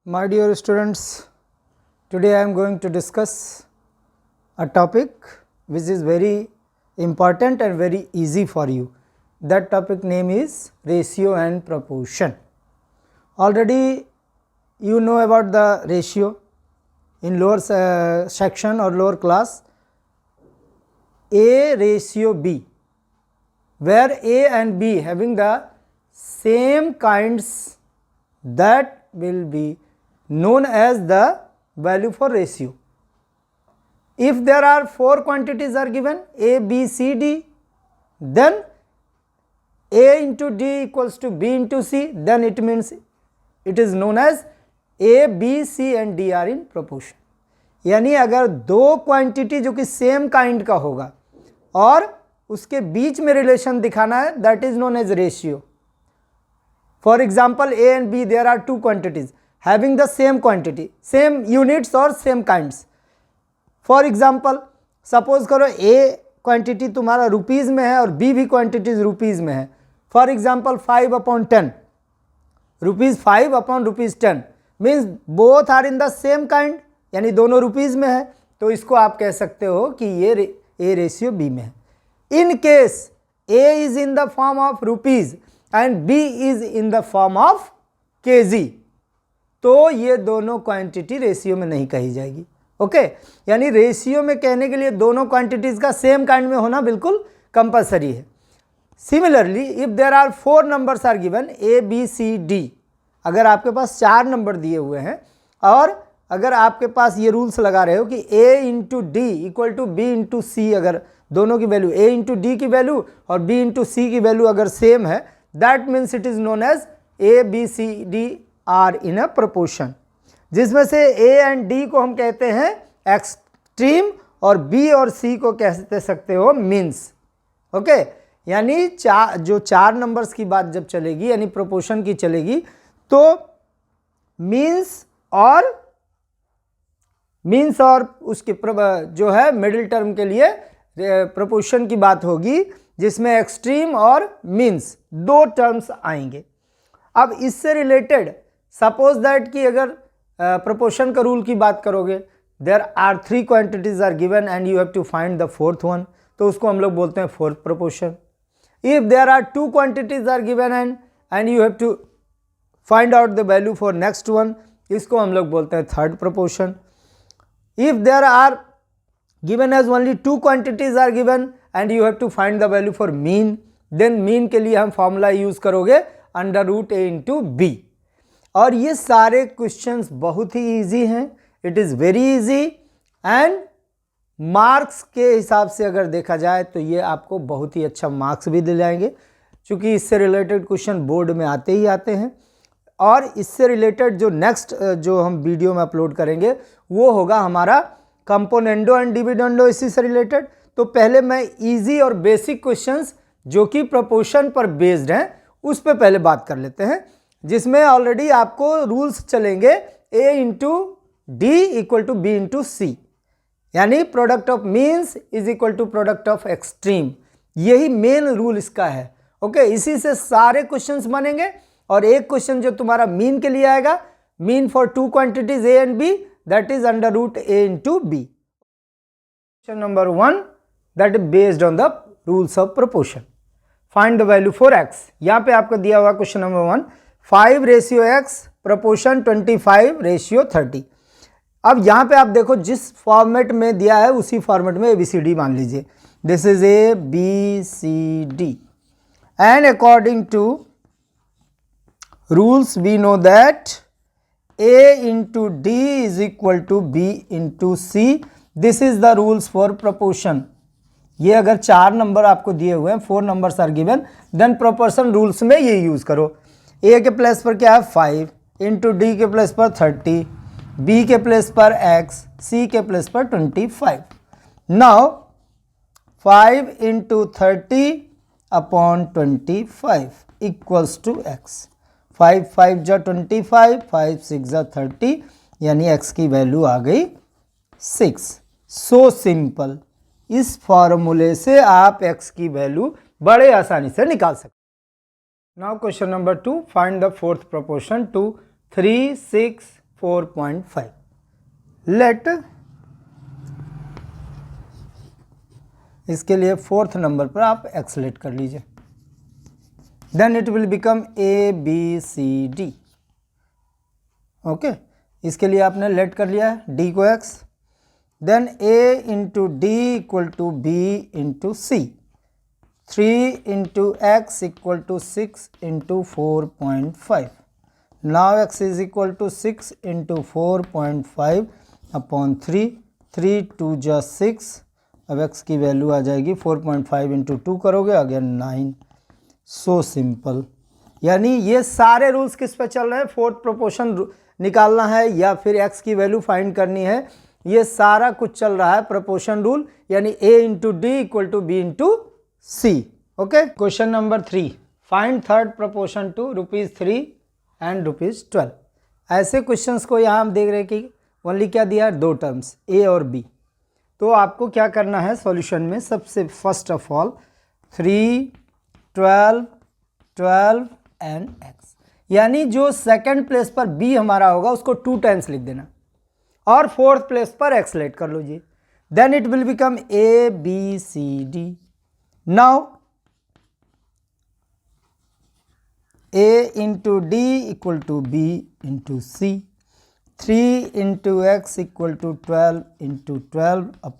My dear students, today I am going to discuss a topic which is very important and very easy for you. That topic name is ratio and proportion. Already you know about the ratio in lower section or lower class. A ratio B, where A and B having the same kinds, that will be known as the value for ratio. If there are 4 quantities are given A, B, C, D, then A into D equals to B into C, then it means it is known as A, B, C and D are in proportion. यानी अगर 2 quantity जो कि same kind का होगा और उसके बीच में relation दिखाना है, that is known as ratio. For example, A and B, there are 2 quantities having the same quantity, same units or same kinds. For example, suppose करो A क्वांटिटी तुम्हारा रुपीज़ में है और B भी क्वांटिटीज रुपीज़ में है. For example 5/10, rupees 5 rupees 10 means both are in the same kind, यानी दोनों रुपीज़ में है, तो इसको आप कह सकते हो कि ये A रेशियो B में है. In case A is in the form of rupees and B is in the form of KG, तो ये दोनों क्वांटिटी रेशियो में नहीं कही जाएगी. ओके, यानी रेशियो में कहने के लिए दोनों क्वांटिटीज का सेम काइंड में होना बिल्कुल कंपलसरी है. Similarly if there are 4 numbers are given A, B, C, D, अगर आपके पास 4 नंबर दिए हुए हैं और अगर आपके पास ये रूल्स लगा रहे हो कि A into D equal to B into C, अगर दोनों की वैल्यू A इंटू डी की वैल्यू और B इंटू सी की वैल्यू अगर सेम है, that means it is known as A, B, C, D are in a proportion, जिसमें से A एंड D को हम कहते हैं एक्सट्रीम और B और C को कह सकते हो मीन्स. ओके, यानी जो 4 नंबर्स की बात जब चलेगी यानी प्रोपोर्शन की चलेगी, तो मीन्स और उसके जो है मिडिल टर्म के लिए प्रोपोर्शन की बात होगी, जिसमें एक्सट्रीम और मीन्स 2 टर्म्स आएंगे. अब इससे रिलेटेड सपोज दैट कि अगर प्रोपोर्शन का रूल की बात करोगे, there are 3 quantities are given and you have to find the 4th one, तो उसको हम लोग बोलते हैं 4th proportion. If there are 2 quantities are given and you have to find out the value for next one, इसको हम लोग बोलते हैं 3rd proportion. If there are given as only 2 quantities are given and you have to find the value for mean, then mean के लिए हम formula use करोगे √A into B. और ये सारे क्वेश्चंस बहुत ही इजी हैं, it is very easy and marks के हिसाब से अगर देखा जाए तो ये आपको बहुत ही अच्छा मार्क्स भी दिलाएंगे, क्योंकि इससे रिलेटेड क्वेश्चन बोर्ड में आते ही आते हैं. और इससे रिलेटेड जो नेक्स्ट जो हम वीडियो में अपलोड करेंगे वो होगा हमारा कंपोनेंडो एंड डिविडेंडो, इसी से रिलेटेड. तो पहले मैं इजी और बेसिक क्वेश्चंस जो कि प्रोपोर्शन पर बेस्ड हैं उस पर पहले बात कर लेते हैं, जिसमें ऑलरेडी आपको रूल्स चलेंगे A into D equal to B into C, यानी product of means is equal to product of extreme. यही मेन रूल इसका है. ओके, इसी से सारे क्वेश्चंस बनेंगे. और एक क्वेश्चन जो तुम्हारा मीन के लिए आएगा, mean for 2 quantities A and B, that is √A into B. Question number 1 that is based on the rules of proportion. Find the value for x. यहाँ पे आपको दिया हुआ क्वेश्चन नंबर 1, 5:x प्रोपोर्शन 25:30. अब यहाँ पे आप देखो जिस फॉर्मेट में दिया है उसी फॉर्मेट में ABCD मान लीजिए. This is ABCD and according to rules we know that A into D is equal to B into C. This is the rules for proportion. ये अगर 4 नंबर आपको दिए हुए हैं, 4 numbers are given, then proportion rules में ये use करो. A के प्लेस पर क्या है 5, इंटू डी के प्लेस पर 30, B के प्लेस पर x, C के प्लेस पर 25. Now 5 into 30/25 equals to x. 5 5 जा 25, 5 6 जा 30, यानी x की वैल्यू आ गई 6. So simple. इस फॉर्मूले से आप x की वैल्यू बड़े आसानी से निकाल सकते. Now question number 2, find the fourth proportion to 3, 6, 4.5. Let इसके लिए 4th नंबर पर आप एक्सलेट कर लीजिए. Then it will become ABCD. Okay, इसके लिए आपने लेट कर लिया है D को X. Then A into D equal to B into C. 3 into X equal to 6 into 4.5. Now X is equal to 6 into 4.5 upon 3. 3 2 जा 6. अब x की वैल्यू आ जाएगी 4.5 इंटू 2 करोगे अगेन 9. So simple. यानी ये सारे रूल्स किस पे चल रहे हैं? फोर्थ प्रोपोर्शन निकालना है या फिर x की वैल्यू फाइंड करनी है. ये सारा कुछ चल रहा है प्रोपोर्शन रूल, यानी a into D equal to B into C. Okay, question number 3. Find third proportion to ₹3 and ₹12. ऐसे क्वेश्चंस को यहाँ हम देख रहे हैं कि ओनली क्या दिया है? 2 टर्म्स a और b. तो आपको क्या करना है सॉल्यूशन में? सबसे first of all 3, 12, 12 and x, यानी जो सेकंड प्लेस पर b हमारा होगा उसको 2 टाइम्स लिख देना और फोर्थ प्लेस पर x लेट कर लो जी. Then it will become ABCD. Now A into D equal to B into C. 3 into x equal to 12 into 12 up.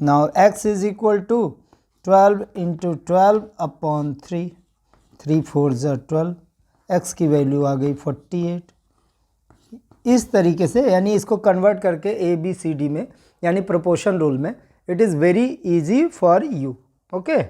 Now x is equal to 12 into 12 upon 3. 3 4 are 12. x की value आ गई 48. इस तरीके से, यानी इसको कन्वर्ट करके ABCD में, यानी प्रोपोर्शन रूल में, it is very easy for you. Okay.